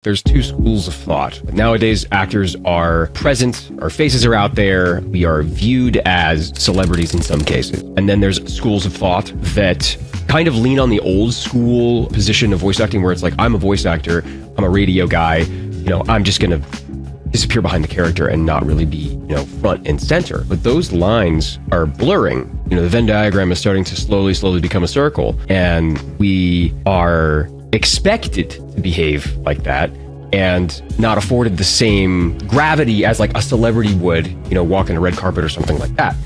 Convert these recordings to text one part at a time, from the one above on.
There's two schools of thought. Nowadays, actors are present, our faces are out there, we are viewed as celebrities in some cases. And then there's schools of thought that kind of lean on the old school position of voice acting where it's like, I'm a voice actor, I'm a radio guy, I'm just gonna disappear behind the character and not really be, front and center. But those lines are blurring. The Venn diagram is starting to slowly become a circle, and we are expected to behave like that and not afforded the same gravity as like a celebrity would, walking a red carpet or something like that.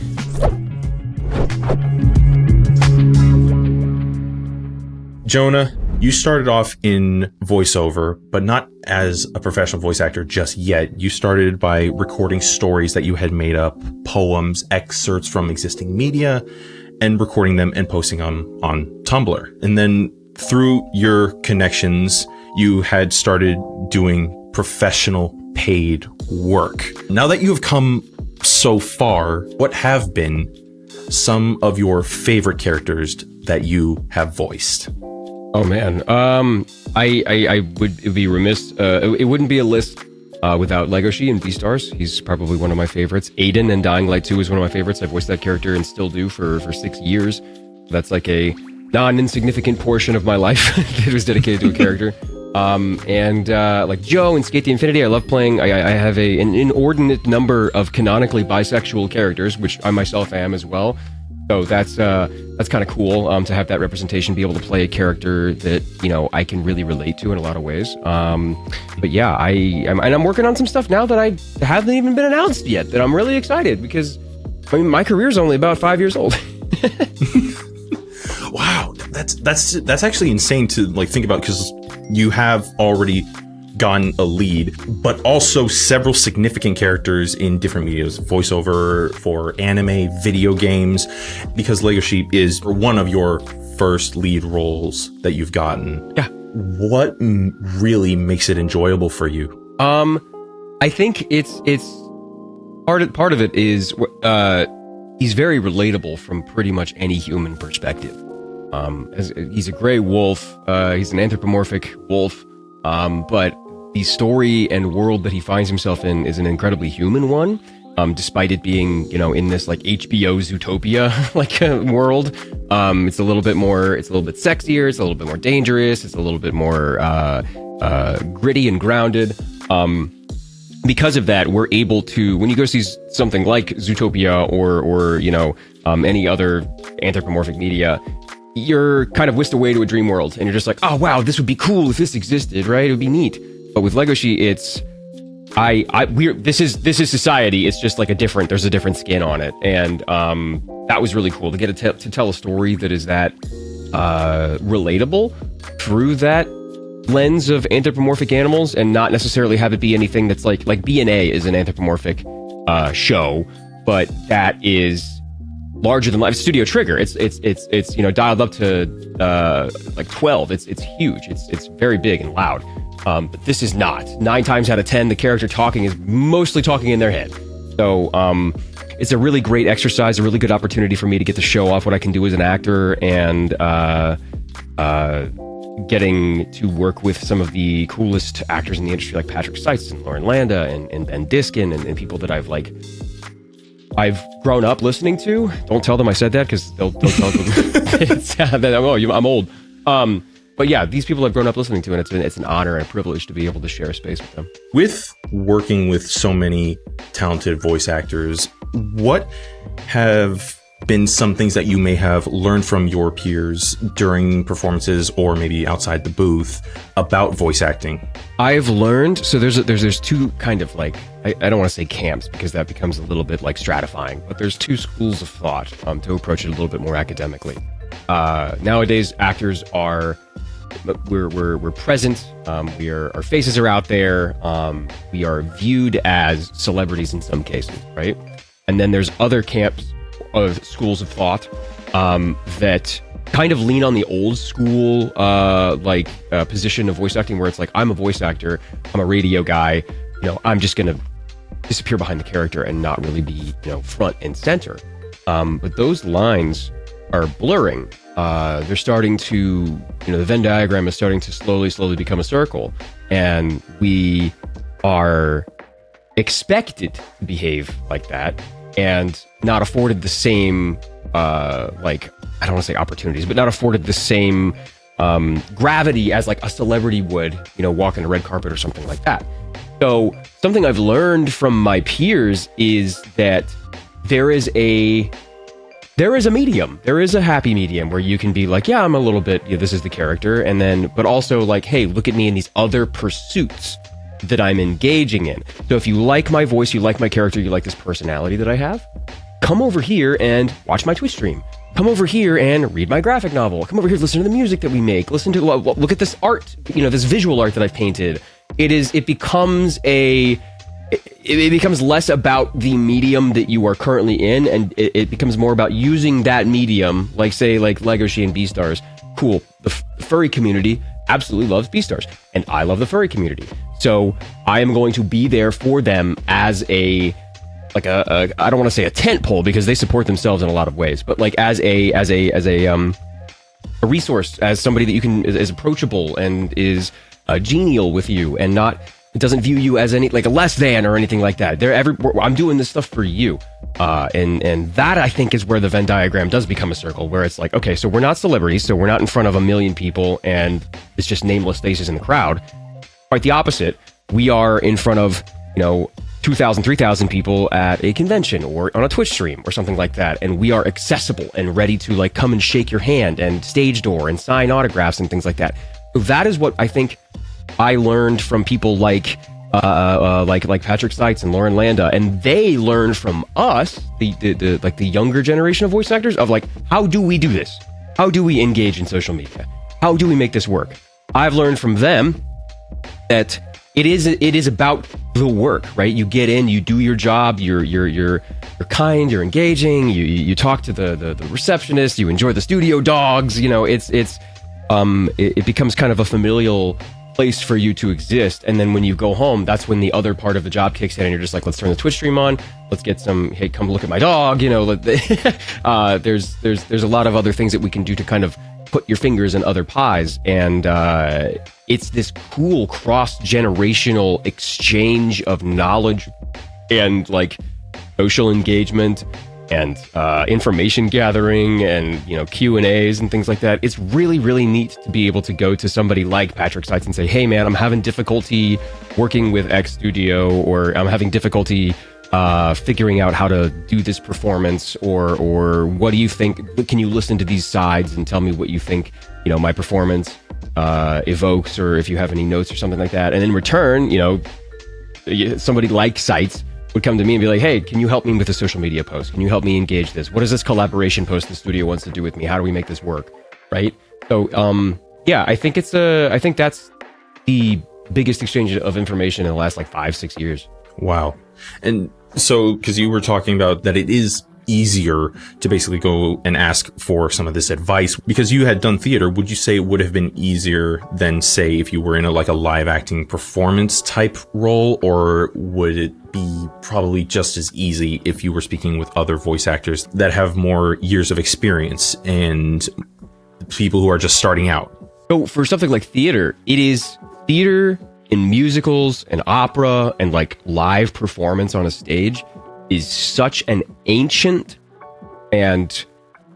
Jonah, you started off in voiceover, but not as a professional voice actor just yet. You started by recording stories that you had made up, poems, excerpts from existing media, and recording them and posting on Tumblr. And then through your connections, you had started doing professional paid work. Now that you have come so far, what have been some of your favorite characters that you have voiced? Oh man, it would be remiss. It wouldn't be a list without Legoshi and Beastars. He's probably one of my favorites. Aiden and Dying Light 2 is one of my favorites. I voiced that character and still do for 6 years. That's like a non-insignificant portion of my life that was dedicated to a character. Like Joe and Skate the Infinity, I love playing. I have an inordinate number of canonically bisexual characters, which I myself am as well. So that's kind of cool to have that representation, be able to play a character that I can really relate to in a lot of ways. But yeah, I'm working on some stuff now that I haven't even been announced yet. That I'm really excited because my career's only about 5 years old. Wow, that's actually insane to think about, because you have already gotten a lead, but also several significant characters in different medias, voiceover for anime, video games, because Legoshi is one of your first lead roles that you've gotten. Yeah. What really makes it enjoyable for you? I think it's part of it is he's very relatable from pretty much any human perspective. He's a gray wolf, he's an anthropomorphic wolf, but the story and world that he finds himself in is an incredibly human one, despite it being, in this like HBO Zootopia world. It's a little bit sexier, it's a little bit more dangerous, it's a little bit more gritty and grounded. Because of that, we're able to, when you go see something like Zootopia or any other anthropomorphic media, you're kind of whisked away to a dream world, and you're just like, oh wow, this would be cool if this existed, right? It would be neat. But with Legoshi, it's this is society. It's just like there's a different skin on it, and that was really cool to get to tell a story that is that relatable through that lens of anthropomorphic animals, and not necessarily have it be anything that's like B&A is an anthropomorphic show, but that is larger than life. Studio Trigger, it's dialed up to 12. It's huge. It's very big and loud. But this is not. 9 times out of 10, the character talking is mostly talking in their head. So it's a really great exercise, a really good opportunity for me to get to show off what I can do as an actor, and getting to work with some of the coolest actors in the industry, like Patrick Seitz and Landa and Ben Diskin and people that I've grown up listening to. Don't tell them I said that, because they'll tell them that I'm old. But yeah, these people I've grown up listening to, and it's an honor and a privilege to be able to share a space with them. With working with so many talented voice actors, what have been some things that you may have learned from your peers during performances, or maybe outside the booth, about voice acting? I've learned, so there's two kind of I don't want to say camps, because that becomes a little bit like stratifying, but there's two schools of thought to approach it a little bit more academically. Nowadays, actors are we're present. Our faces are out there. We are viewed as celebrities in some cases, right? And then there's other camps of schools of thought that kind of lean on the old school position of voice acting, where it's like, I'm a voice actor, I'm a radio guy, I'm just gonna disappear behind the character and not really be front and center. But those lines are blurring. they're starting to, the Venn diagram is starting to slowly become a circle, and we are expected to behave like that and not afforded the same, I don't want to say opportunities, but not afforded the same gravity as like a celebrity would, walking a red carpet or something like that. So something I've learned from my peers is that there is a medium. There is a happy medium where you can be like, yeah, I'm a little bit, this is the character. And then, but also like, hey, look at me in these other pursuits that I'm engaging in. So if you like my voice, you like my character, you like this personality that I have, come over here and watch my Twitch stream. Come over here and read my graphic novel. Come over here, listen to the music that we make. Listen to, look at this art, this visual art that I've painted. It becomes less about the medium that you are currently in, and it becomes more about using that medium, like say like Legoshi and Beastars. Cool. The furry community absolutely loves Beastars, and I love the furry community. So I am going to be there for them as I don't want to say a tent pole because they support themselves in a lot of ways, but like as a resource, as somebody that you can is approachable and is genial with you, and it doesn't view you as any like a less than or anything like that. I'm doing this stuff for you, and that I think is where the Venn diagram does become a circle, where it's like, okay, so we're not celebrities, so we're not in front of 1 million people, and it's just nameless faces in the crowd. Quite the opposite. We are in front of 2,000, 3,000 people at a convention or on a Twitch stream or something like that, and we are accessible and ready to like come and shake your hand and stage door and sign autographs and things like that. So that is what I think I learned from people like Patrick Seitz and Lauren Landa, and they learned from us, the younger generation of voice actors, of like, how do we do this? How do we engage in social media? How do we make this work? I've learned from them that it is about the work, right? You get in, you do your job, you're kind, you're engaging, you talk to the receptionist, you enjoy the studio dogs, it becomes kind of a familial place for you to exist. And then when you go home, that's when the other part of the job kicks in, and you're just like, let's turn the Twitch stream on, let's get some, hey, come look at my dog, there's a lot of other things that we can do to kind of put your fingers in other pies, and it's this cool cross-generational exchange of knowledge and like social engagement and information gathering and Q&As and things like that. It's really, really neat to be able to go to somebody like Patrick Seitz and say, hey man, I'm having difficulty working with X studio, or I'm having difficulty figuring out how to do this performance, or what do you think? Can you listen to these sides and tell me what you think my performance evokes, or if you have any notes or something like that. And in return, somebody like Seitz would come to me and be like, hey, can you help me with a social media post? Can you help me engage this? What is this collaboration post the studio wants to do with me? How do we make this work? Right? So, I think I think that's the biggest exchange of information in the last like 5-6 years. Wow. And so, because you were talking about that it is easier to basically go and ask for some of this advice because you had done theater, would you say it would have been easier than, say, if you were in a live acting performance type role, or would it be probably just as easy if you were speaking with other voice actors that have more years of experience and people who are just starting out? So for something like theater, it is theater and musicals and opera and like live performance on a stage is such an ancient and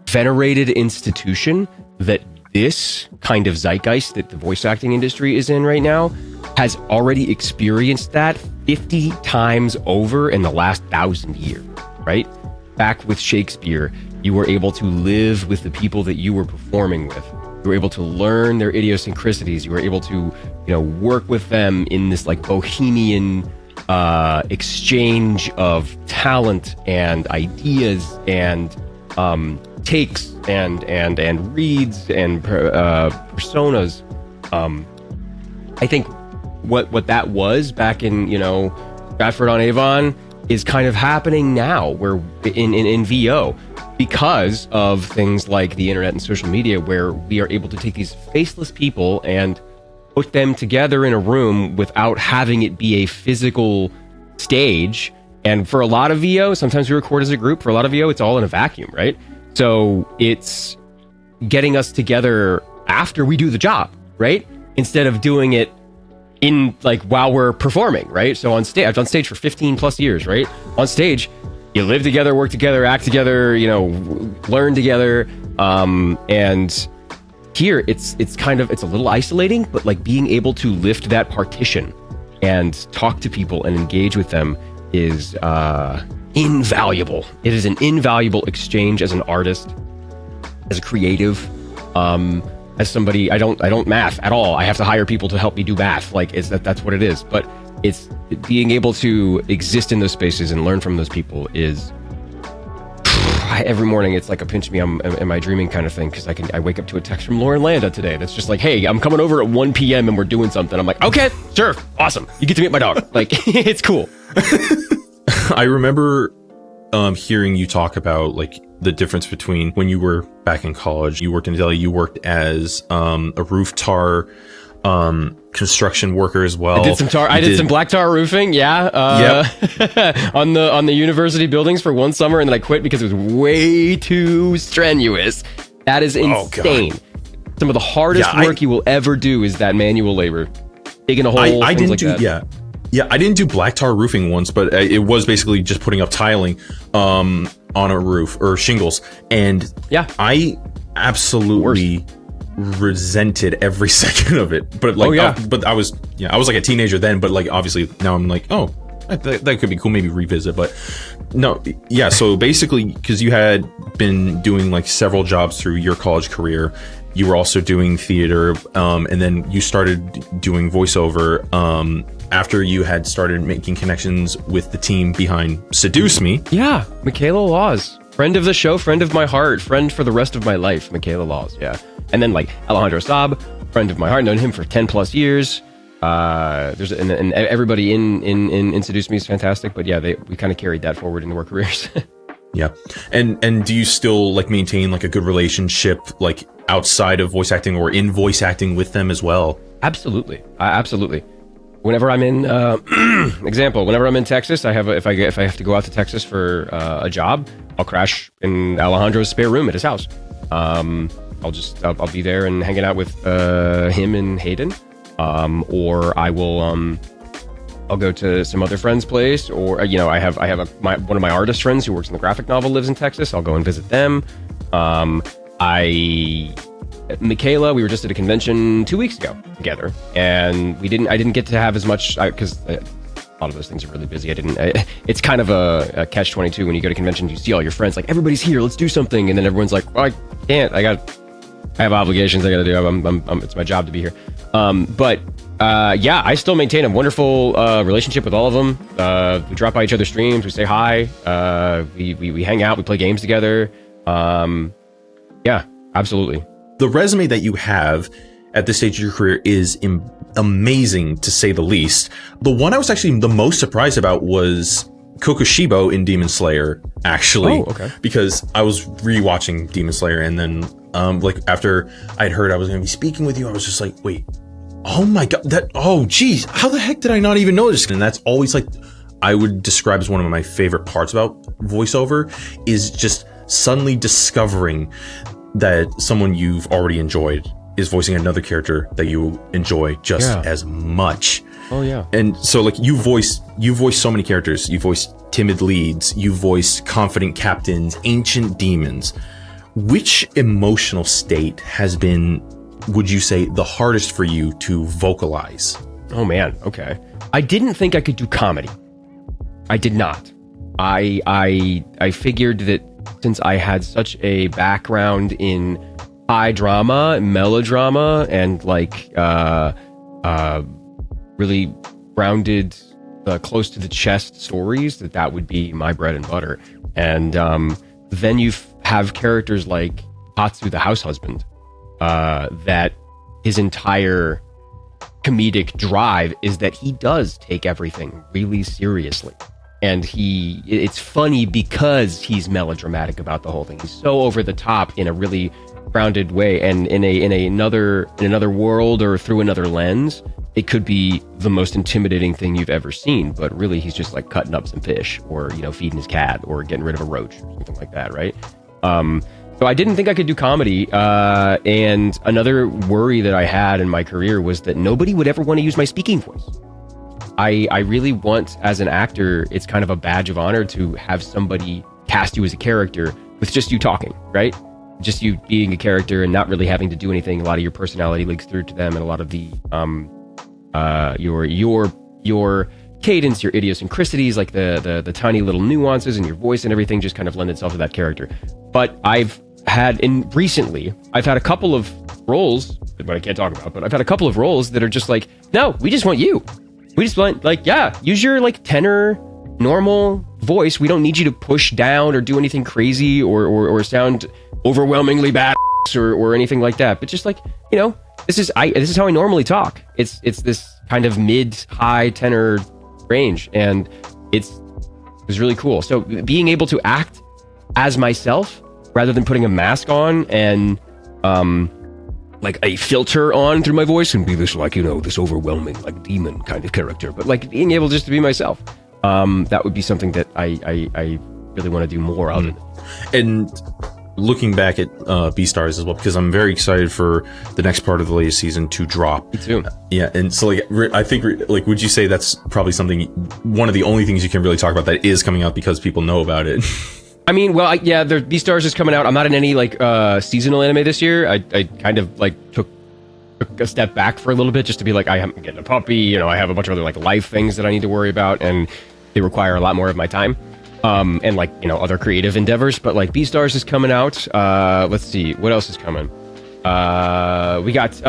venerated institution that this kind of zeitgeist that the voice acting industry is in right now has already experienced that 50 times over in the last 1,000 years, right? Back with Shakespeare, you were able to live with the people that you were performing with. You were able to learn their idiosyncrasies. You were able to, work with them in this like bohemian exchange of talent and ideas and takes and reads and personas. I think what that was back in Stratford-on-Avon is kind of happening now, where in VO, because of things like the internet and social media, where we are able to take these faceless people and put them together in a room without having it be a physical stage. And for a lot of VO, sometimes we record as a group. For a lot of VO, it's all in a vacuum, right? So it's getting us together after we do the job, right? Instead of doing it in like while we're performing, right? So on stage, I've done stage for 15 plus years, right? On stage, you live together, work together, act together, you know, learn together. And here it's a little isolating, but like being able to lift that partition and talk to people and engage with them is invaluable. It is an invaluable exchange as an artist, as a creative, as somebody. I don't math at all. I have to hire people to help me do math. Like that's what it is. But it's being able to exist in those spaces and learn from those people is every morning. It's like a pinch me, am I dreaming kind of thing, because I wake up to a text from Landa today that's just like, hey, I'm coming over at 1 p.m. and we're doing something. I'm like, okay, sure, awesome, you get to meet my dog. Like it's cool. I remember hearing you talk about like the difference between when you were back in college, you worked in Delhi, you worked as a roof tar construction worker as well. I did some black tar roofing, yep. on the university buildings for one summer, and then I quit because it was way too strenuous. That is insane. Some of the hardest work you will ever do is that manual labor, digging a hole. I didn't do black tar roofing once, but it was basically just putting up tiling on a roof or shingles, and I absolutely resented every second of it. But like, but I was like a teenager then, but like obviously now I'm like, oh, that could be cool, maybe revisit. But no, so basically, because you had been doing like several jobs through your college career, you were also doing theater, and then you started doing voiceover after you had started making connections with the team behind Seduce Me. Yeah, Michaela Laws, friend of the show, friend of my heart, friend for the rest of my life, Michaela Laws, yeah. And then like Alejandro Saab, friend of my heart, known him for 10 plus years. There's and everybody in Seduce Me is fantastic, but yeah, we kind of carried that forward into our careers. Yeah. And do you still like maintain like a good relationship like outside of voice acting or in voice acting with them as well? Absolutely. Absolutely. Whenever I'm in whenever I'm in Texas, if I have to go out to Texas for a job, I'll crash in Alejandro's spare room at his house. I'll be there and hanging out with him and Hayden, or I will I'll go to some other friend's place, or I have one of my artist friends who works in the graphic novel lives in Texas. I'll go and visit them. Michaela, we were just at a convention 2 weeks ago together, and I didn't get to have as much because a lot of those things are really busy. It's kind of a catch-22 when you go to conventions. You see all your friends like, everybody's here, let's do something, and then everyone's like, well, I can't. I have obligations I got to do. It's my job to be here. I still maintain a wonderful relationship with all of them. We drop by each other's streams, we say hi, we hang out, we play games together. Absolutely. The resume that you have at this stage of your career is amazing, to say the least. The one I was actually the most surprised about was Kokushibo in Demon Slayer, actually. Oh, okay. Because I was rewatching Demon Slayer, and then after I'd heard I was going to be speaking with you, I was just like, wait, oh my god, geez, how the heck did I not even notice? And that's always like, I would describe as one of my favorite parts about voiceover, is just suddenly discovering that someone you've already enjoyed is voicing another character that you enjoy just as much. Oh yeah. And so like you voice so many characters. You voice timid leads, you voice confident captains, ancient demons. Which emotional state has been, would you say, the hardest for you to vocalize? Oh man, okay. I didn't think I could do comedy. I did not. I figured that since I had such a background in high drama, melodrama, and like really grounded, close to the chest stories, that would be my bread and butter. And then you have characters like Tatsu the house husband, that his entire comedic drive is that he does take everything really seriously. And it's funny because he's melodramatic about the whole thing. He's so over the top in a really grounded way, and in another world or through another lens, it could be the most intimidating thing you've ever seen. But really, he's just like cutting up some fish, or feeding his cat, or getting rid of a roach, or something like that, right? So I didn't think I could do comedy. And another worry that I had in my career was that nobody would ever want to use my speaking voice. I really want, as an actor, it's kind of a badge of honor to have somebody cast you as a character with just you talking, right? Just you being a character and not really having to do anything. A lot of your personality leaks through to them, and a lot of the your cadence, your idiosyncrasies, like the tiny little nuances in your voice and everything just kind of lend itself to that character. But I've had a couple of roles, but I can't talk about, but I've had a couple of roles that are just like, no, we just want you. We just want, like, yeah, use your like tenor, normal voice. We don't need you to push down or do anything crazy or sound overwhelmingly bad or anything like that. But just like, you know, this is how I normally talk. It's this kind of mid-high tenor range, and it was really cool. So being able to act as myself rather than putting a mask on and like a filter on through my voice and be this, like, you know, this overwhelming like demon kind of character, but like being able just to be myself, that would be something that I really want to do more of. And looking back at Beastars as well, because I'm very excited for the next part of the latest season to drop. Me too. Yeah, and so like I think, like, would you say that's probably one of the only things you can really talk about that is coming out because people know about it? I mean, well, yeah, the Beastars is coming out. I'm not in any like seasonal anime this year. I kind of like took a step back for a little bit just to be like, I'm getting a puppy. You know, I have a bunch of other like life things that I need to worry about, and they require a lot more of my time. And like, you know, other creative endeavors, but like Beastars is coming out. Let's see, what else is coming? We got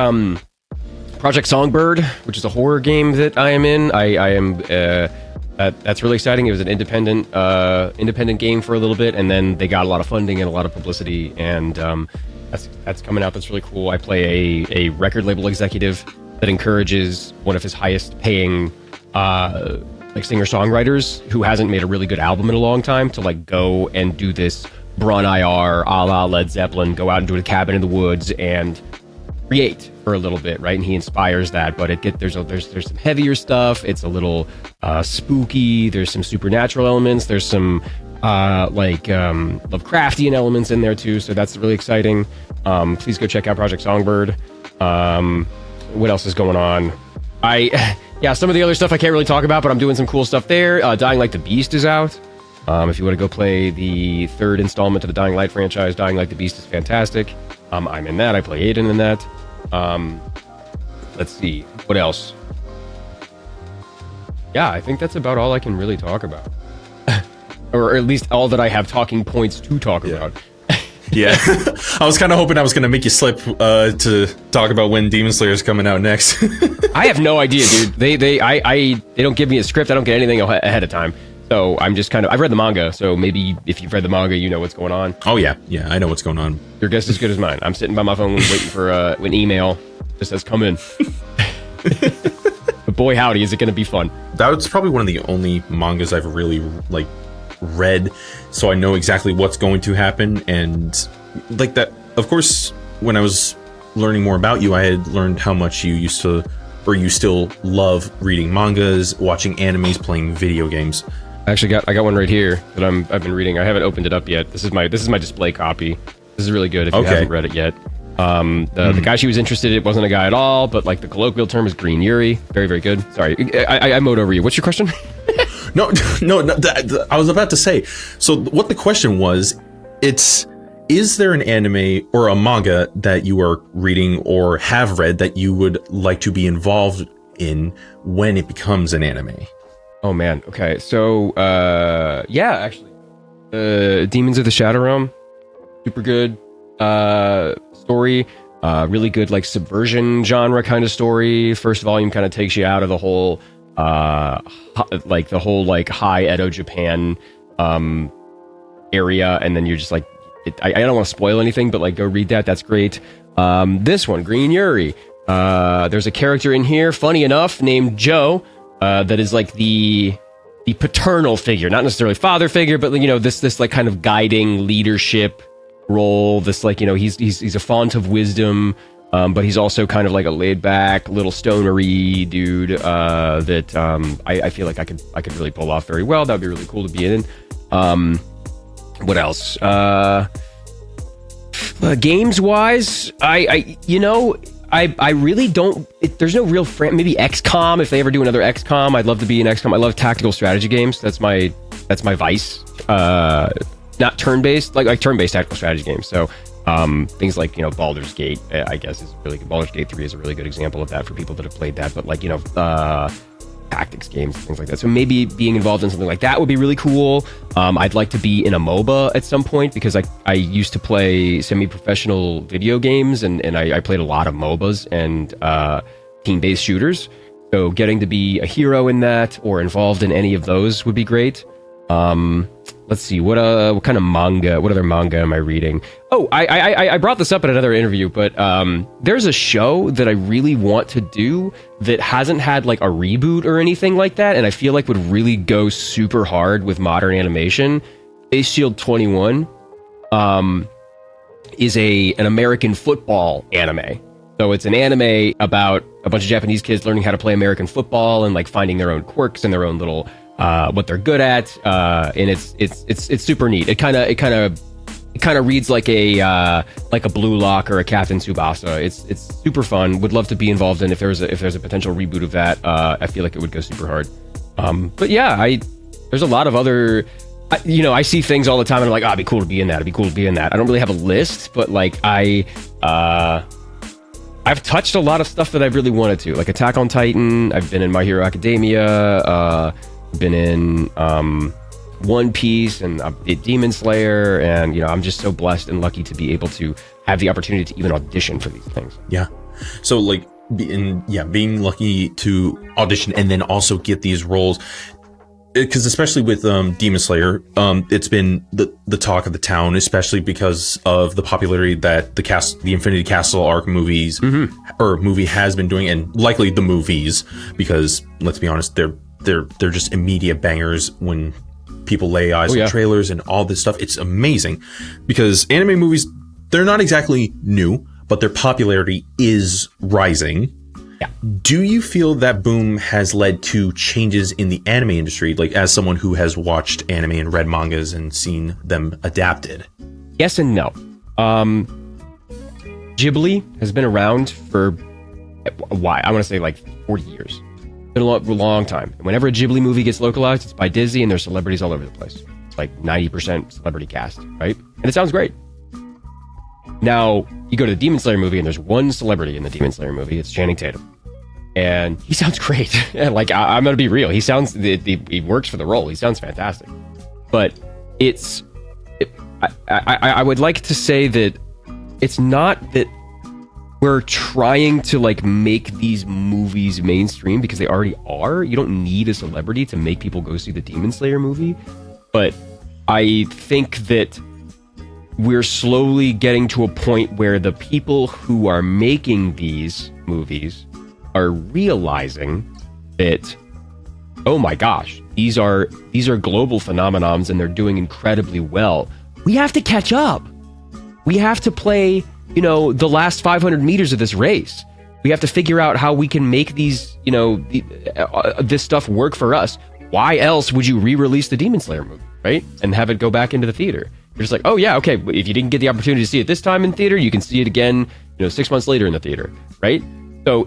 Project Songbird, which is a horror game that I am in. I am that's really exciting. It was an independent game for a little bit, and then they got a lot of funding and a lot of publicity, and that's coming out. That's really cool. I play a record label executive that encourages one of his highest paying like singer-songwriters who hasn't made a really good album in a long time to like go and do this Braun IR a la Led Zeppelin, go out and do a cabin in the woods and create for a little bit, right? And he inspires that, but there's some heavier stuff. It's a little spooky. There's some supernatural elements. There's some Lovecraftian elements in there too. So that's really exciting. Please go check out Project Songbird. What else is going on? Yeah, some of the other stuff I can't really talk about, but I'm doing some cool stuff there. Dying Like the Beast is out. If you want to go play the third installment of the Dying Light franchise, Dying Like the Beast is fantastic. I'm in that. I play Aiden in that. Let's see. What else? Yeah, I think that's about all I can really talk about. Or at least all that I have talking points to talk about. Yeah. I was kind of hoping I was going to make you slip to talk about when Demon Slayer is coming out next. I have no idea, dude. They don't give me a script. I don't get anything ahead of time. So I'm just I've read the manga, so maybe if you've read the manga, you know what's going on. Oh, yeah. Yeah, I know what's going on. Your guess is as good as mine. I'm sitting by my phone waiting for an email that says, come in. But boy, howdy, is it going to be fun. That's probably one of the only mangas I've really, like, read, so I know exactly what's going to happen. And, like, that, of course, when I was learning more about you, I had learned how much you used to, or you still love reading mangas, watching animes, playing video games. I got one right here that I've been reading. I haven't opened it up yet. This is my display copy. This is really good if you haven't read it yet. The guy she was interested in, it wasn't a guy at all, but like the colloquial term is Green Yuri. Very, very good. Sorry, I mowed over you. What's your question? No, I was about to say, so what the question was, is there an anime or a manga that you are reading or have read that you would like to be involved in when it becomes an anime? Oh man, okay, so yeah, actually, Demons of the Shadow Realm, super good story, really good like subversion genre kind of story. First volume kind of takes you out of the whole high Edo Japan area, and then you're just like, I don't want to spoil anything, but like go read that. That's great. This one, Green Yuri. There's a character in here, funny enough, named Joe. That is like the paternal figure, not necessarily father figure, but you know, this like kind of guiding leadership role. This like, you know, he's a font of wisdom, but he's also kind of like a laid back little stonery dude that I feel like I could really pull off very well. That'd be really cool to be in. What else? Games wise, I really don't. There's no real maybe XCOM. If they ever do another XCOM, I'd love to be in XCOM. I love tactical strategy games. That's my vice. Not turn-based, like turn-based tactical strategy games. So things like Baldur's Gate, I guess is really good. Baldur's Gate 3 is a really good example of that for people that have played that. But like tactics games, things like that. So maybe being involved in something like that would be really cool. I'd like to be in a MOBA at some point because I used to play semi-professional video games and I played a lot of MOBAs and team-based shooters. So getting to be a hero in that or involved in any of those would be great. Let's see, what kind of manga, what other manga am I reading? Oh, I brought this up in another interview, but there's a show that I really want to do that hasn't had like a reboot or anything like that, and I feel like would really go super hard with modern animation. Ace Shield 21 is an American football anime. So it's an anime about a bunch of Japanese kids learning how to play American football and like finding their own quirks and their own little what they're good at, and it's super neat. It kind of reads like a Blue Lock or a Captain Tsubasa. It's super fun. Would love to be involved in if there's a potential reboot of that. I feel like it would go super hard. But yeah, there's a lot of other. I see things all the time and I'm like, it'd be cool to be in that. It'd be cool to be in that. I don't really have a list, but like I've touched a lot of stuff that I really wanted to, like Attack on Titan. I've been in My Hero Academia. Been in One Piece and Demon Slayer, and I'm just so blessed and lucky to be able to have the opportunity to even audition for these things. Yeah. So like being lucky to audition and then also get these roles, because especially with Demon Slayer, it's been the talk of the town, especially because of the popularity that the Infinity Castle arc movies or movie has been doing, and likely the movies, because let's be honest, they're just immediate bangers when people lay eyes on trailers and all this stuff. It's amazing because anime movies, they're not exactly new, but their popularity is rising. Yeah. Do you feel that boom has led to changes in the anime industry, like as someone who has watched anime and read mangas and seen them adapted? Yes and no. Ghibli has been around for a while. I want to say like 40 years. Been a long time. And whenever a Ghibli movie gets localized, it's by Disney and there's celebrities all over the place. It's like 90% celebrity cast, right? And it sounds great. Now, you go to the Demon Slayer movie and there's one celebrity in the Demon Slayer movie. It's Channing Tatum. And he sounds great. Like, I'm going to be real. He sounds, he works for the role. He sounds fantastic. But I would like to say that it's not that we're trying to like make these movies mainstream, because they already are. You don't need a celebrity to make people go see the Demon Slayer movie. But I think that we're slowly getting to a point where the people who are making these movies are realizing that, oh my gosh, these are global phenomenons and they're doing incredibly well. We have to catch up. We have to play, the last 500 meters of this race. We have to figure out how we can make these, this stuff work for us. Why else would you re-release the Demon Slayer movie, right? And have it go back into the theater. You're just like, oh yeah, okay. If you didn't get the opportunity to see it this time in theater, you can see it again, 6 months later in the theater, right? So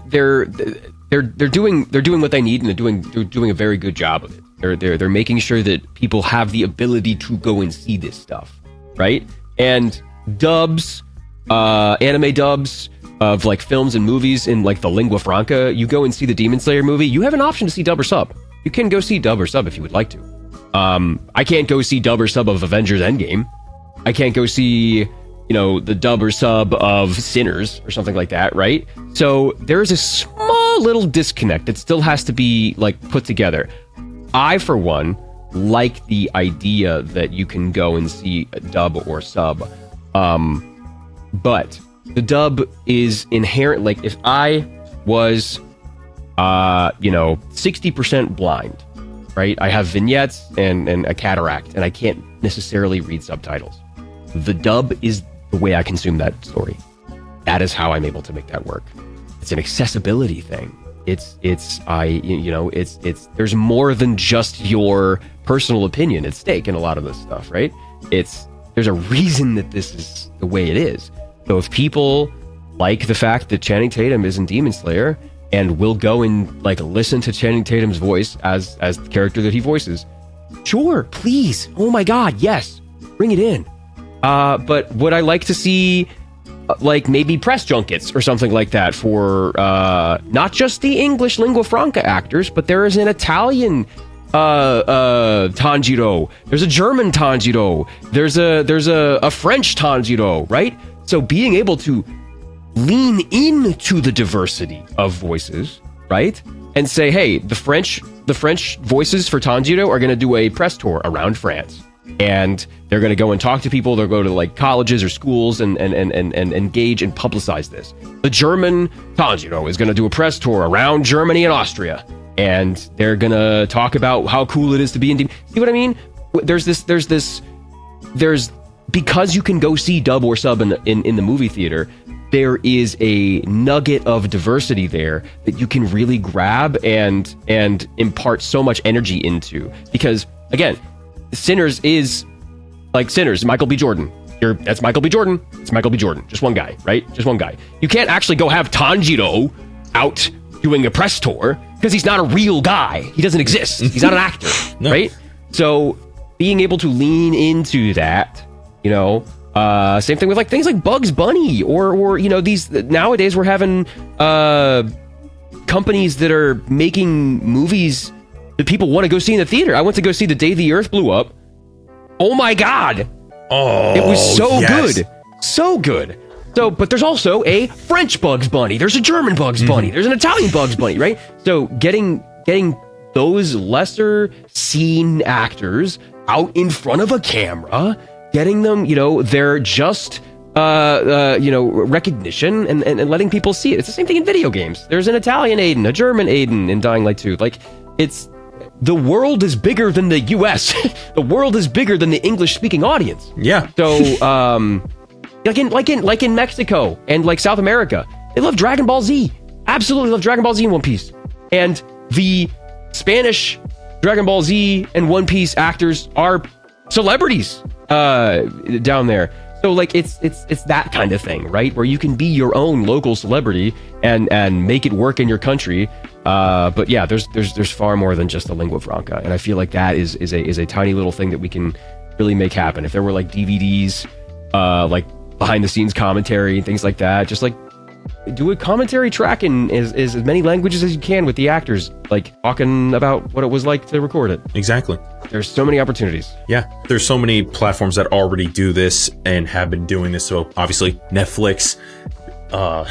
they're doing what they need, and they're doing a very good job of it. They're making sure that people have the ability to go and see this stuff, right? And dubs, anime dubs of like films and movies in like the lingua franca, you go and see the Demon Slayer movie, you have an option to see dub or sub. You can go see dub or sub if you would like to. I can't go see dub or sub of Avengers Endgame. I can't go see, the dub or sub of Sinners or something like that, right? So there's a small little disconnect that still has to be like put together. I, for one, like the idea that you can go and see a dub or sub. But the dub is inherent. Like if I was, 60% blind, right? I have vignettes and a cataract, and I can't necessarily read subtitles. The dub is the way I consume that story. That is how I'm able to make that work. It's an accessibility thing. There's more than just your personal opinion at stake in a lot of this stuff, right? there's a reason that this is the way it is. So if people like the fact that Channing Tatum is in Demon Slayer and will go and like listen to Channing Tatum's voice as the character that he voices, sure, please. Oh my God, yes, bring it in. But would I like to see like maybe press junkets or something like that for not just the English lingua franca actors, but there is an Italian Tanjiro, there's a German Tanjiro, there's a French Tanjiro, right? So being able to lean into the diversity of voices, right? And say, hey, the French voices for Tanjiro are going to do a press tour around France. And they're going to go and talk to people. They'll go to like colleges or schools and engage and publicize this. The German Tanjiro is going to do a press tour around Germany and Austria. And they're going to talk about how cool it is to be in Demon. See what I mean? There's because you can go see dub or sub in the movie theater, there is a nugget of diversity there that you can really grab and impart so much energy into. Because again, Sinners is like Sinners, Michael B. Jordan. That's Michael B. Jordan. It's Michael B. Jordan. Just one guy, right? Just one guy. You can't actually go have Tanjiro out doing a press tour because he's not a real guy. He doesn't exist. He's not an actor, no. Right? So being able to lean into that, you know, same thing with like things like Bugs Bunny or you know, these nowadays we're having companies that are making movies that people want to go see in the theater. I went to go see The Day the Earth Blew Up. Oh my God. Oh, it was so yes. good. So good. So, but there's also a French Bugs Bunny. There's a German Bugs Bunny. There's an Italian Bugs Bunny, right? So getting those lesser seen actors out in front of a camera, getting them, you know, they're just you know, recognition and letting people see it. It's the same thing in video games. There's an Italian Aiden, a German Aiden in Dying Light 2. Like, it's the world is bigger than the US. The world is bigger than the English speaking audience. Yeah. So like in Mexico and like South America, they love Dragon Ball Z. Absolutely love Dragon Ball Z and One Piece. And the Spanish Dragon Ball Z and One Piece actors are celebrities down there. So like it's that kind of thing, right? Where you can be your own local celebrity and make it work in your country. But yeah, there's far more than just the lingua franca, and I feel like that is a tiny little thing that we can really make happen. If there were like DVDs, like behind the scenes commentary and things like that, just like do a commentary track in as many languages as you can with the actors, like talking about what it was like to record it. Exactly. There's so many opportunities. Yeah, there's so many platforms that already do this and have been doing this. So obviously Netflix,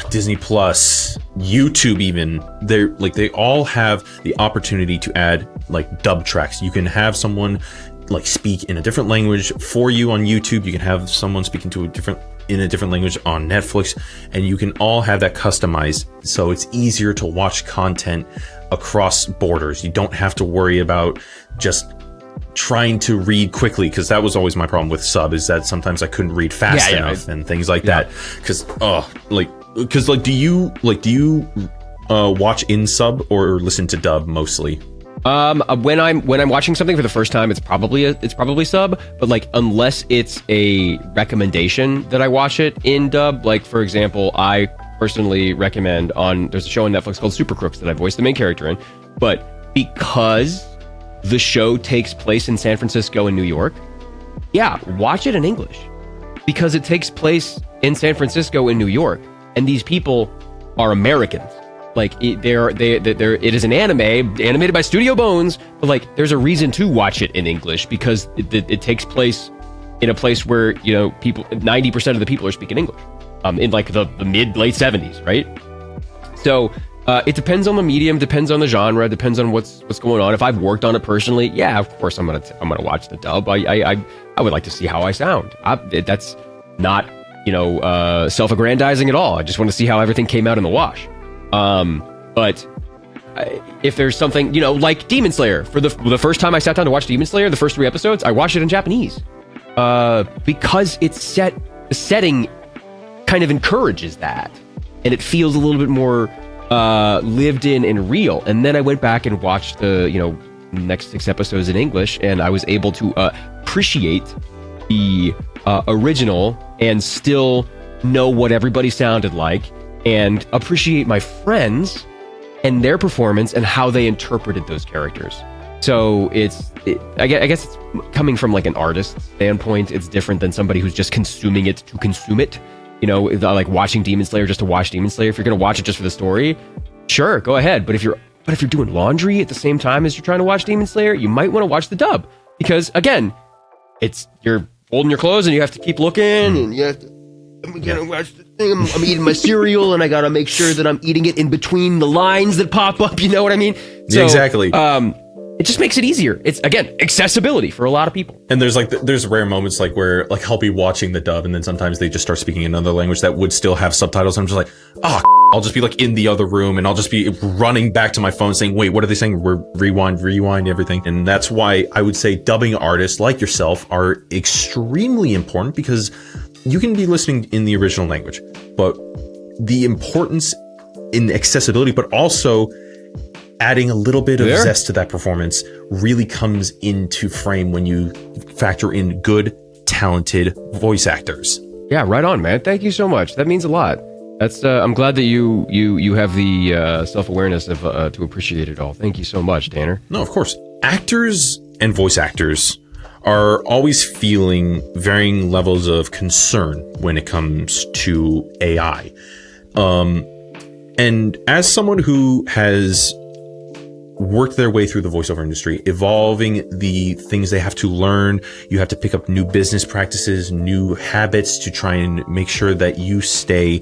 Disney Plus, YouTube, even they all have the opportunity to add like dub tracks. You can have someone like speak in a different language for you on YouTube. You can have someone speaking in a different language on Netflix, and you can all have that customized, so it's easier to watch content across borders. You don't have to worry about just trying to read quickly, because that was always my problem with sub, is that sometimes I couldn't read fast enough and things like that. Because do you watch in sub or listen to dub mostly? When I'm watching something for the first time, it's probably sub, but like unless it's a recommendation that I watch it in dub, like for example, I personally recommend there's a show on Netflix called Super Crooks that I voiced the main character in, but because the show takes place in San Francisco and New York, yeah, watch it in English, because it takes place in San Francisco and New York, and these people are Americans. Like it is an anime animated by Studio Bones, but like there's a reason to watch it in English, because it takes place in a place where, you know, 90% of the people are speaking English, in like the mid-late 70s, right? So it depends on the medium, depends on the genre, depends on what's going on. If I've worked on it personally, yeah, of course I'm gonna watch the dub. I would like to see how I sound. That's not, you know, self-aggrandizing at all. I just want to see how everything came out in the wash. But if there's something, you know, like Demon Slayer, for the first time I sat down to watch Demon Slayer, the first 3 episodes, I watched it in Japanese, because the setting kind of encourages that, and it feels a little bit more lived in and real. And then I went back and watched the, you know, next 6 episodes in English, and I was able to appreciate the original and still know what everybody sounded like and appreciate my friends and their performance and how they interpreted those characters. So I guess it's coming from like an artist standpoint. It's different than somebody who's just consuming it to consume it. You know, like watching Demon Slayer just to watch Demon Slayer. If you're going to watch it just for the story, sure, go ahead. But if you're doing laundry at the same time as you're trying to watch Demon Slayer, you might want to watch the dub because again, you're folding your clothes and you have to keep looking and you have to. I'm gonna watch the thing. I'm eating my cereal and I gotta make sure that I'm eating it in between the lines that pop up. You know what I mean? So, yeah, exactly. It just makes it easier. It's again accessibility for a lot of people. And there's rare moments like where like I'll be watching the dub and then sometimes they just start speaking another language that would still have subtitles. I'm just like, I'll just be like in the other room and I'll just be running back to my phone saying, wait, what are they saying? Rewind everything. And that's why I would say dubbing artists like yourself are extremely important because you can be listening in the original language, but the importance in accessibility, but also adding a little bit of zest to that performance really comes into frame when you factor in good, talented voice actors. Yeah, right on, man. Thank you so much. That means a lot. That's I'm glad that you have the self-awareness of to appreciate it all. Thank you so much, Tanner. No, of course. Actors and voice actors are always feeling varying levels of concern when it comes to AI. And as someone who has worked their way through the voiceover industry, evolving the things they have to learn, you have to pick up new business practices, new habits to try and make sure that you stay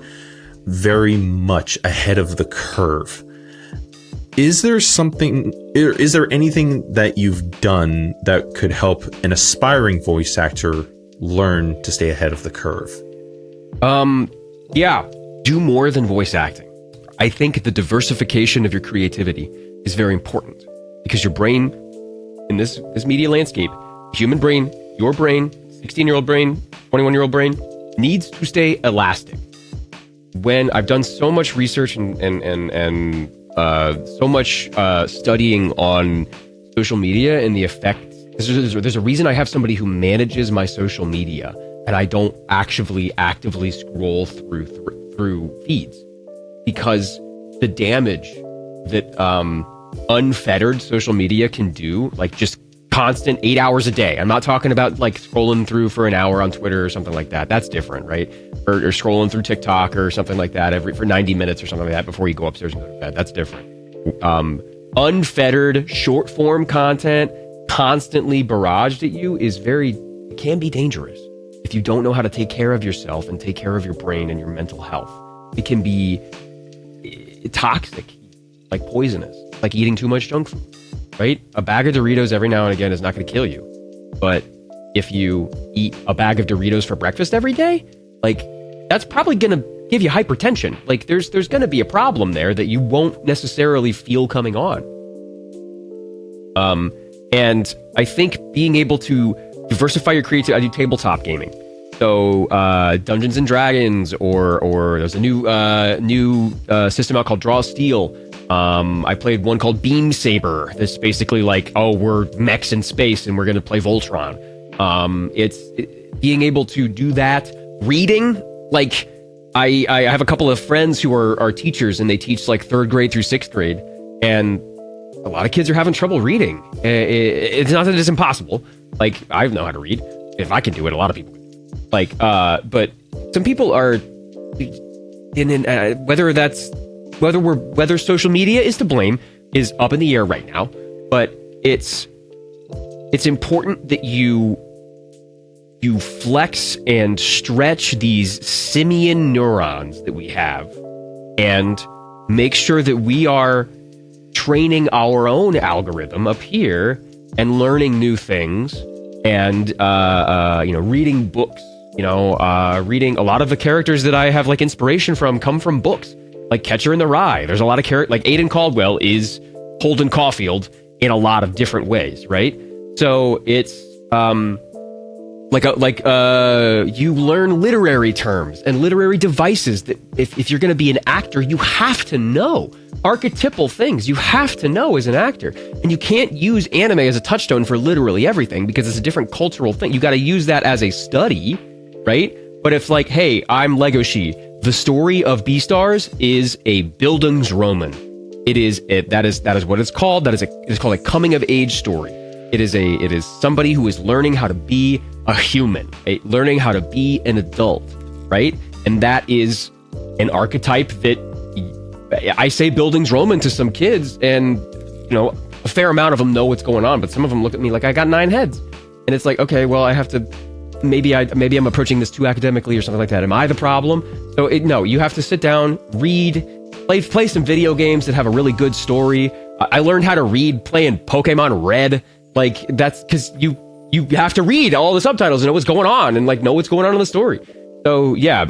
very much ahead of the curve. Is there anything that you've done that could help an aspiring voice actor learn to stay ahead of the curve? Yeah, do more than voice acting. I think the diversification of your creativity is very important because your brain in this media landscape, human brain, your brain, 16-year-old brain, 21-year-old brain needs to stay elastic. When I've done so much research and so much studying on social media and the effect, there's a reason I have somebody who manages my social media and I don't actively scroll through feeds, because the damage that unfettered social media can do, like just constant 8 hours a day. I'm not talking about like scrolling through for an hour on Twitter or something like that. That's different, right? Or scrolling through TikTok or something like that for 90 minutes or something like that before you go upstairs and go to bed. That's different. Unfettered short form content constantly barraged at you it can be dangerous if you don't know how to take care of yourself and take care of your brain and your mental health. It can be toxic, like poisonous, like eating too much junk food, right? A bag of Doritos every now and again is not going to kill you. But if you eat a bag of Doritos for breakfast every day, like that's probably going to give you hypertension. Like there's going to be a problem there that you won't necessarily feel coming on. And I think being able to diversify your creativity, I do tabletop gaming. So Dungeons and Dragons, or there's a new system out called Draw Steel. I played one called Beam Saber. This is basically like, we're mechs in space and we're going to play Voltron. It's being able to do that. Reading, like I have a couple of friends who are teachers and they teach like 3rd grade through 6th grade, and a lot of kids are having trouble reading. It's not that it's impossible. Like I know how to read. If I can do it, a lot of people can. Like, but some people are whether social media is to blame is up in the air right now. But it's important that you flex and stretch these simian neurons that we have, and make sure that we are training our own algorithm up here and learning new things, and reading books. Reading a lot of the characters that I have like inspiration from come from books, like Catcher in the Rye. There's a lot of characters, like Aiden Caldwell is Holden Caulfield in a lot of different ways, right? So it's you learn literary terms and literary devices that if you're going to be an actor, you have to know archetypal things. You have to know as an actor, and you can't use anime as a touchstone for literally everything because it's a different cultural thing. You got to use that as a study. right? But if like, hey, I'm Legoshi, the story of Beastars is a Bildungsroman. That is what it's called. It is called a coming of age story. It is somebody who is learning how to be a human, learning how to be an adult, right? And that is an archetype that I say Bildungsroman to some kids, and a fair amount of them know what's going on, but some of them look at me like I got 9 heads, and it's like, okay, well, I have to. Maybe I'm approaching this too academically or something like that. Am I the problem? So no, you have to sit down, read, play some video games that have a really good story. I learned how to read playing Pokemon Red. Like, that's because you have to read all the subtitles and know what's going on and like know what's going on in the story. So yeah,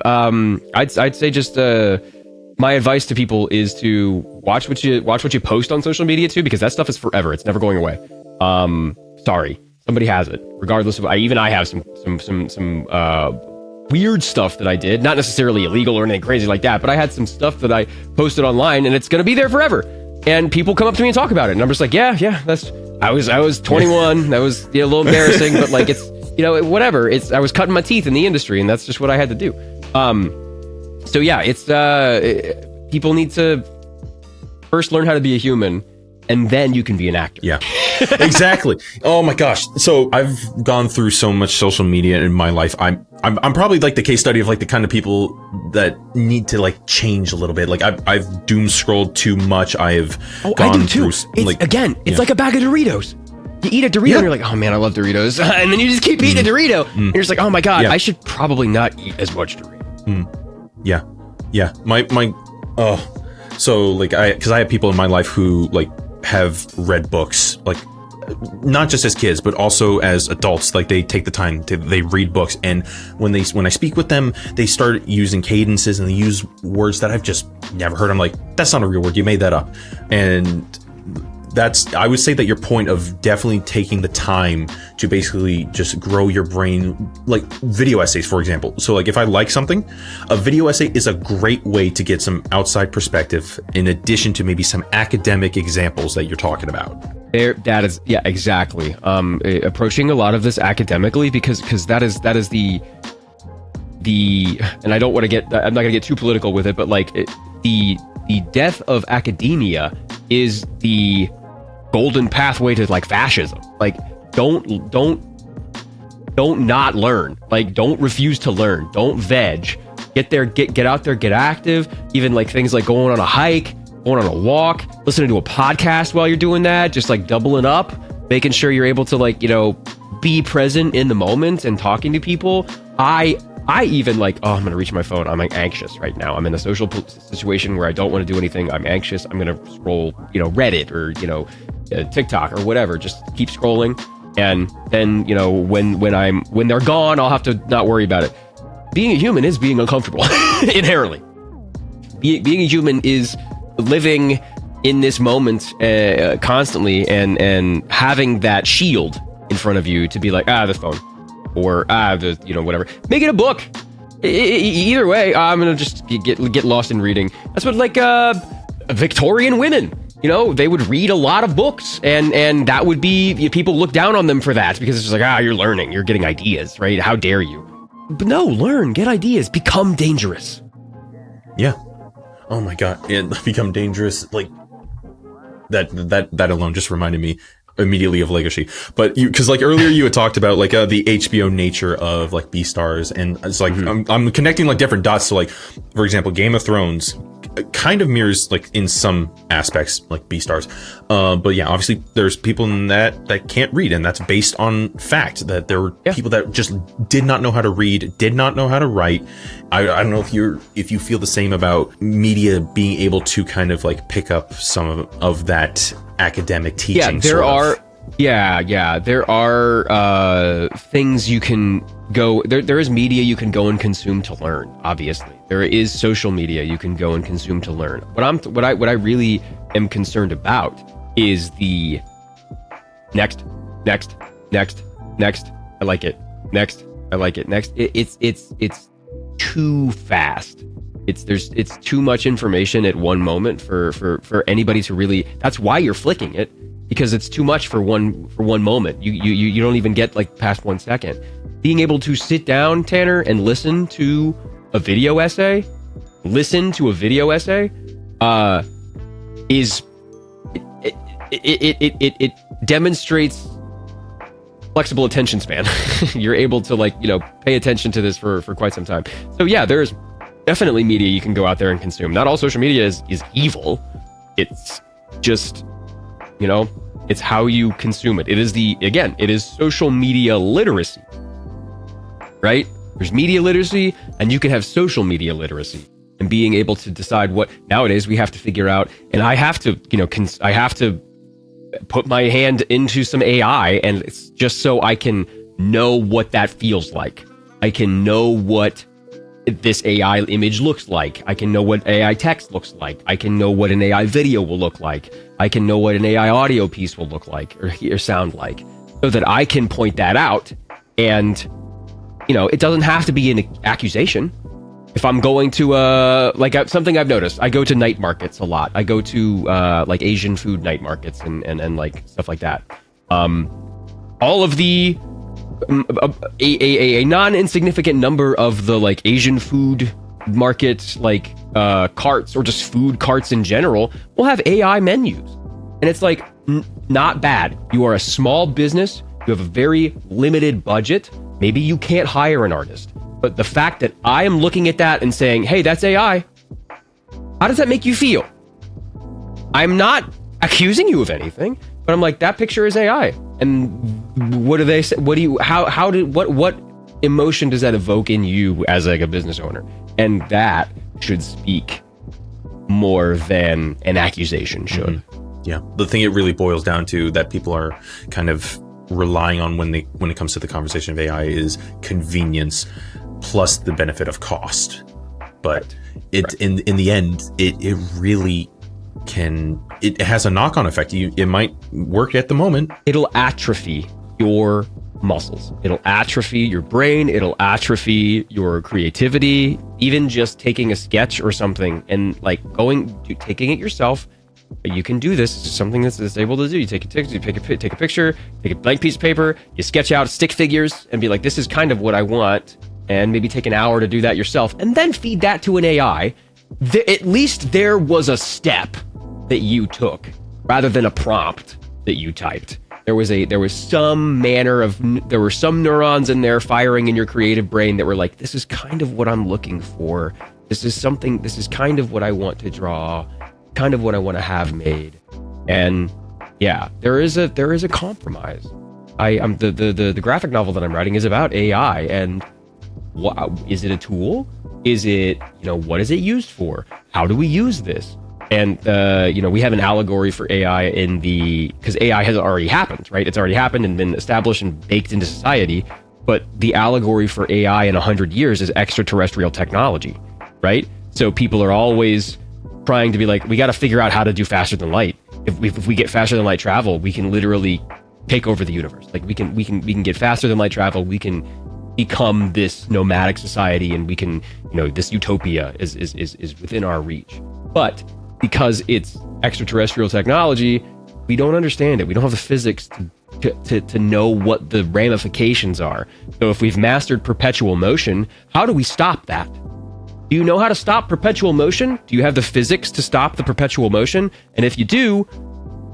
I'd say just my advice to people is to watch what you post on social media too, because that stuff is forever. It's never going away. Sorry. Somebody has it, regardless of. I have some weird stuff that I did, not necessarily illegal or anything crazy like that, but I had some stuff that I posted online, and it's gonna be there forever. And people come up to me and talk about it, and I'm just like, yeah, that's. I was 21. That was a little embarrassing, but like it's whatever. I was cutting my teeth in the industry, and that's just what I had to do. So yeah, it's people need to first learn how to be a human, and then you can be an actor. Yeah. Exactly. Oh my gosh. So I've gone through so much social media in my life. I'm probably like the case study of like the kind of people that need to like change a little bit. Like I've doom scrolled too much. I've gone I do too. through It's like a bag of Doritos. You eat a Dorito and you're like, oh man, I love Doritos. And then you just keep eating a Dorito. And you're just like, oh my God, I should probably not eat as much Dorito. Yeah. Yeah. So like because I have people in my life who like have read books, like not just as kids but also as adults. Like they take the time they read books, and when I speak with them, they start using cadences and they use words that I've just never heard. I'm like, that's not a real word, you made that up. And I would say that your point of definitely taking the time to basically just grow your brain, like video essays, for example. So like if I like something, a video essay is a great way to get some outside perspective in addition to maybe some academic examples that you're talking about. That is, yeah, exactly. Approaching a lot of this academically because that is the and I don't want to get, I'm not gonna get too political with it, but like the death of academia is the golden pathway to like fascism. Like don't not learn. Like don't refuse to learn. Don't veg. Get there, get out there, get active. Even like things like going on a hike, going on a walk, listening to a podcast while you're doing that, just like doubling up, making sure you're able to like, be present in the moment and talking to people. I even like, I'm going to reach my phone. I'm like anxious right now. I'm in a social situation where I don't want to do anything. I'm anxious. I'm going to scroll, Reddit or, TikTok or whatever. Just keep scrolling. And then, when they're gone, I'll have to not worry about it. Being a human is being uncomfortable inherently. Being a human is living in this moment constantly and having that shield in front of you to be like, this phone. Or whatever. Make it a book. Either way, I'm gonna just get lost in reading. That's what like Victorian women. They would read a lot of books, and that would be, people look down on them for that because it's just like, you're learning, you're getting ideas, right? How dare you? But no, learn, get ideas, become dangerous. Yeah. Oh my God, and become dangerous. Like that alone just reminded me immediately of Legoshi. But because like earlier you had talked about like the HBO nature of like Beastars, and it's like I'm connecting like different dots. So like, for example, Game of Thrones kind of mirrors like in some aspects like Beastars, but yeah, obviously there's people in that can't read, and that's based on fact that there were people that just did not know how to read, did not know how to write. I don't know if you feel the same about media being able to kind of like pick up some of that academic teaching. There are things you can go there is media you can go and consume to learn. Obviously there is social media you can go and consume to learn. What I really am concerned about is the next I like it, next I like it, next. It's too fast. It's too much information at one moment for anybody to really. That's why you're flicking it, because it's too much for one moment. You don't even get like past 1 second. being able to sit down, Tanner, and listen to a video essay, is it demonstrates flexible attention span. You're able to, like, you know, pay attention to this for quite some time. So yeah, there's definitely media you can go out there and consume. Not all social media is evil. It's just, you know, it's how you consume it. It is social media literacy, right? There's media literacy, and you can have social media literacy, and being able to decide what nowadays we have to figure out. And I have to, you know, I have to put my hand into some AI, and it's just so I can know what that feels like. I can know what this AI image looks like. I can know what AI text looks like. I can know what an AI video will look like. I can know what an AI audio piece will look like or sound like, so that I can point that out. And, you know, it doesn't have to be an accusation. If I'm going to something I've noticed, I go to night markets a lot. I go to like Asian food night markets and like stuff like that. All of the a non-insignificant number of the like Asian food market like carts, or just food carts in general, will have AI menus, and it's like not bad. You are a small business. You have a very limited budget. Maybe you can't hire an artist. But the fact that I am looking at that and saying, hey, that's AI, how does that make you feel? I'm not accusing you of anything, but I'm like, that picture is AI. And what do they say? What emotion does that evoke in you as like a business owner? And that should speak more than an accusation should. Mm-hmm. Yeah. The thing it really boils down to that people are kind of relying on when it comes to the conversation of AI is convenience plus the benefit of cost. But in the end, it really it has a knock-on effect. It might work at the moment. It'll atrophy your muscles. It'll atrophy your brain. It'll atrophy your creativity. Even just taking a sketch or something and like taking it yourself. You can do this. It's something that's able to do. You take a picture, take a picture, take a blank piece of paper, you sketch out stick figures and be like, this is kind of what I want. And maybe take an hour to do that yourself, and then feed that to an AI. At least there was a step that you took, rather than a prompt that you typed. There was some neurons in there firing in your creative brain that were like, this is kind of what I'm looking for. This is kind of what I want to draw, kind of what I want to have made. And yeah, there is a compromise. The graphic novel that I'm writing is about AI, and is it a tool? Is it, you know, what is it used for? How do we use this? And, you know, we have an allegory for AI because AI has already happened, right? It's already happened and been established and baked into society. But the allegory for AI in 100 years is extraterrestrial technology, right? So people are always trying to be like, we got to figure out how to do faster than light. If we get faster than light travel, we can literally take over the universe. Like we can get faster than light travel. We can become this nomadic society, and we can, you know, this utopia is within our reach. But because it's extraterrestrial technology, we don't understand it. We don't have the physics to know what the ramifications are. So if we've mastered perpetual motion, how do we stop that? Do you know how to stop perpetual motion? Do you have the physics to stop the perpetual motion? And if you do,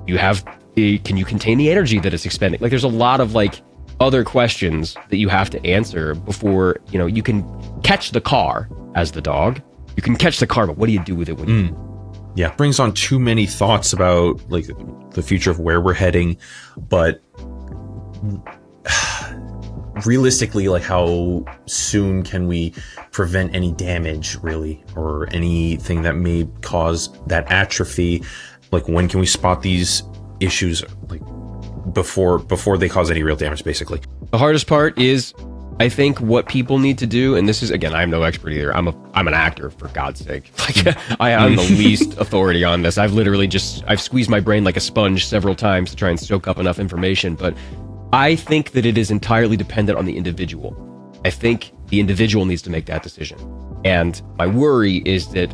can you contain the energy that it's expending? Like, there's a lot of like other questions that you have to answer before, you know, you can catch the car as the dog. You can catch the car, but what do you do with it when you Yeah, brings on too many thoughts about like the future of where we're heading, but realistically, like how soon can we prevent any damage, really, or anything that may cause that atrophy? Like, when can we spot these issues, like before they cause any real damage, basically? The hardest part is, I think, what people need to do, and this is, again, I'm no expert either. I'm an actor, for God's sake. Like, I'm the least authority on this. I've squeezed my brain like a sponge several times to try and soak up enough information, but I think that it is entirely dependent on the individual. I think the individual needs to make that decision. And my worry is that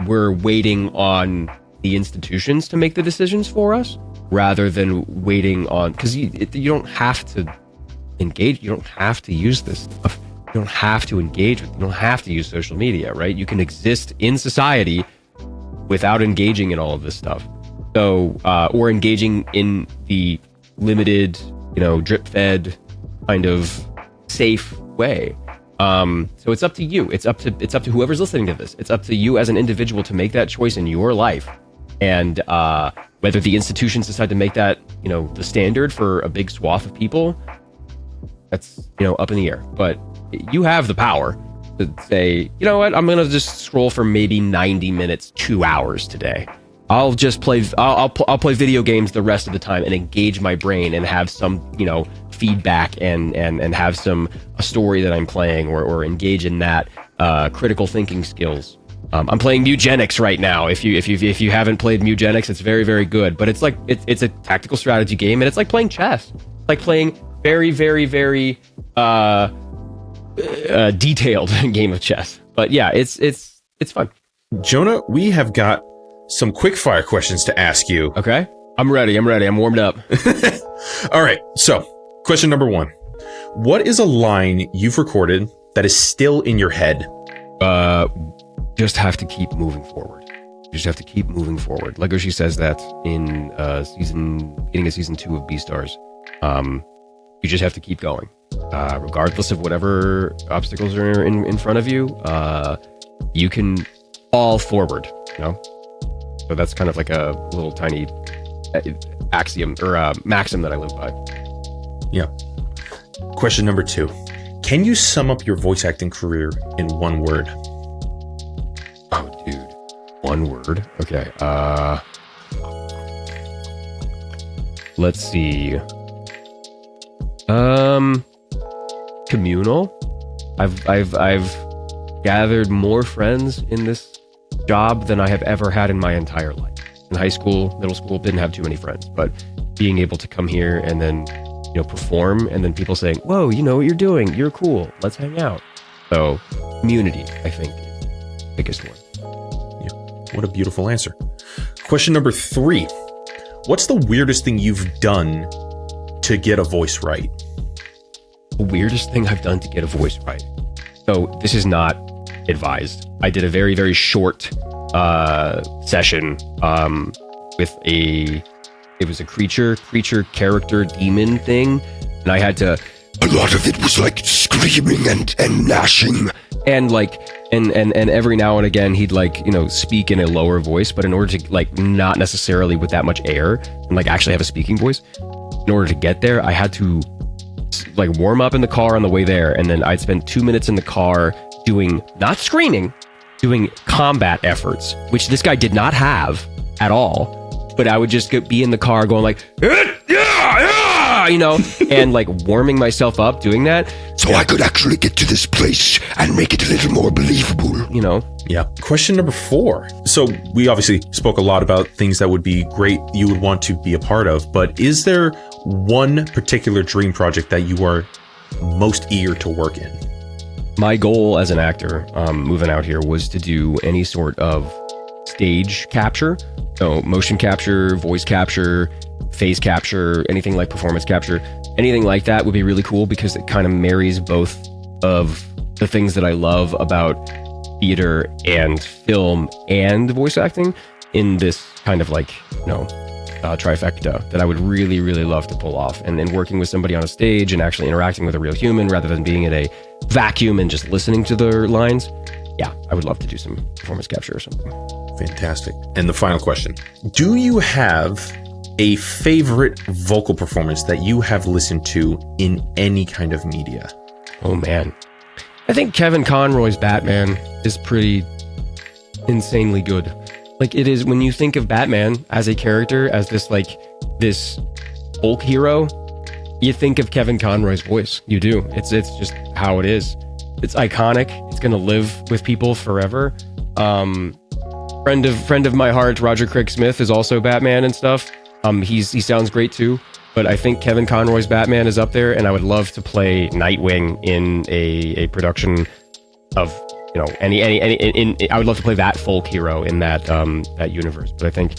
we're waiting on the institutions to make the decisions for us, rather than waiting on, because you don't have to engage. You don't have to use this stuff. You don't have to engage with. You don't have to use social media, right? You can exist in society without engaging in all of this stuff. So, or engaging in the limited, drip-fed kind of safe way. So it's up to you. It's up to whoever's listening to this. It's up to you as an individual to make that choice in your life. And whether the institutions decide to make that, the standard for a big swath of people, that's, up in the air. But you have the power to say, you know what, I'm going to just scroll for maybe 90 minutes, 2 hours today. I'll just play, I'll play video games the rest of the time and engage my brain and have some, feedback and have a story that I'm playing or engage in that critical thinking skills. I'm playing Mugenics right now. If you haven't played Mugenics, it's very, very good. But it's like it's a tactical strategy game, and it's like playing chess. It's like playing very, very, very detailed game of chess. But yeah, it's fun. Jonah, we have got some quick fire questions to ask you. Okay, I'm ready. I'm warmed up. All right. So, question number 1: what is a line you've recorded that is still in your head? Just have to keep moving forward. You just have to keep moving forward. Legoshi says that in beginning of season 2 of Beastars. You just have to keep going, regardless of whatever obstacles are in front of you. You can fall forward. So that's kind of like a little tiny axiom or maxim that I live by. Yeah. Question number 2: can you sum up your voice acting career in one word? Oh, dude. One word? Okay. Let's see. Communal. I've gathered more friends in this job than I have ever had in my entire life. In high school, middle school, didn't have too many friends, but being able to come here and then, perform, and then people saying, whoa, you know what you're doing. You're cool. Let's hang out. So community, I think, is the biggest one. Yeah. What a beautiful answer. Question number 3: what's the weirdest thing you've done to get a voice right? The weirdest thing I've done to get a voice right. So this is not advised. I did a very, very short session with it was a creature character demon thing, and I had to, a lot of it was like screaming and gnashing and and every now and again he'd speak in a lower voice, but in order to not necessarily with that much air and actually have a speaking voice. In order to get there, I had to warm up in the car on the way there, and then I'd spend 2 minutes in the car doing, not screaming, doing combat efforts, which this guy did not have at all. But I would just be in the car going and warming myself up doing that. So I could actually get to this place and make it a little more believable, Yeah. Question number 4. So we obviously spoke a lot about things that would be great you would want to be a part of, but is there one particular dream project that you are most eager to work in? My goal as an actor, moving out here, was to do any sort of stage capture. So motion capture, voice capture, face capture, anything like performance capture, anything like that would be really cool because it kind of marries both of the things that I love about theater and film and voice acting in this kind of trifecta that I would really, really love to pull off. And then working with somebody on a stage and actually interacting with a real human rather than being in a vacuum and just listening to their lines. Yeah, I would love to do some performance capture or something. Fantastic. And the final question: do you have a favorite vocal performance that you have listened to in any kind of media? Oh man, I think Kevin Conroy's Batman is pretty insanely good. It is, when you think of Batman as a character, as this folk hero, you think of Kevin Conroy's voice. You do. It's just how it is. It's iconic. It's gonna live with people forever. Friend of my heart, Roger Craig Smith, is also Batman and stuff. He sounds great too. But I think Kevin Conroy's Batman is up there, and I would love to play Nightwing in a production of I would love to play that folk hero in that universe. But I think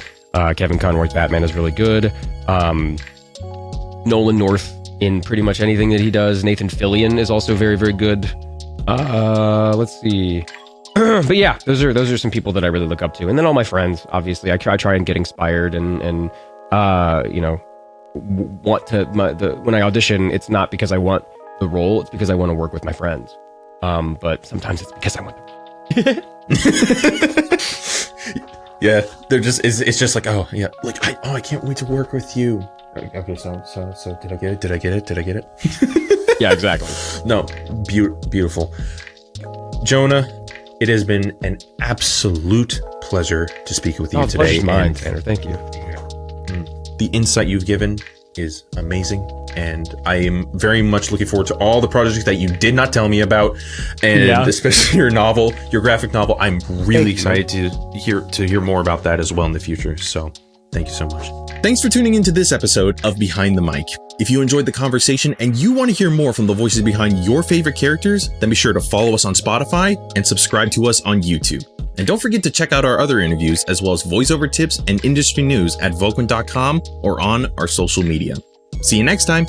Kevin Conroy's Batman is really good. Nolan North in pretty much anything that he does. Nathan Fillion is also very, very good. Let's see. But yeah, those are some people that I really look up to. And then all my friends, obviously. I try and get inspired and want to... when I audition, it's not because I want the role, it's because I want to work with my friends. But sometimes it's because I want the Yeah, they're just it's just like, oh yeah, like I can't wait to work with you. Okay, so did I get it? Yeah, exactly. No, beautiful. Jonah, it has been an absolute pleasure to speak with you today. Mine, Tanner. Thank you. The insight you've given is amazing, and I am very much looking forward to all the projects that you did not tell me about, and especially your novel, your graphic novel. I'm really excited to hear more about that as well in the future. So thank you so much. Thanks for tuning into this episode of Behind the Mic. If you enjoyed the conversation and you want to hear more from the voices behind your favorite characters, then be sure to follow us on Spotify and subscribe to us on YouTube. And don't forget to check out our other interviews as well as voiceover tips and industry news at Voquent.com or on our social media. See you next time.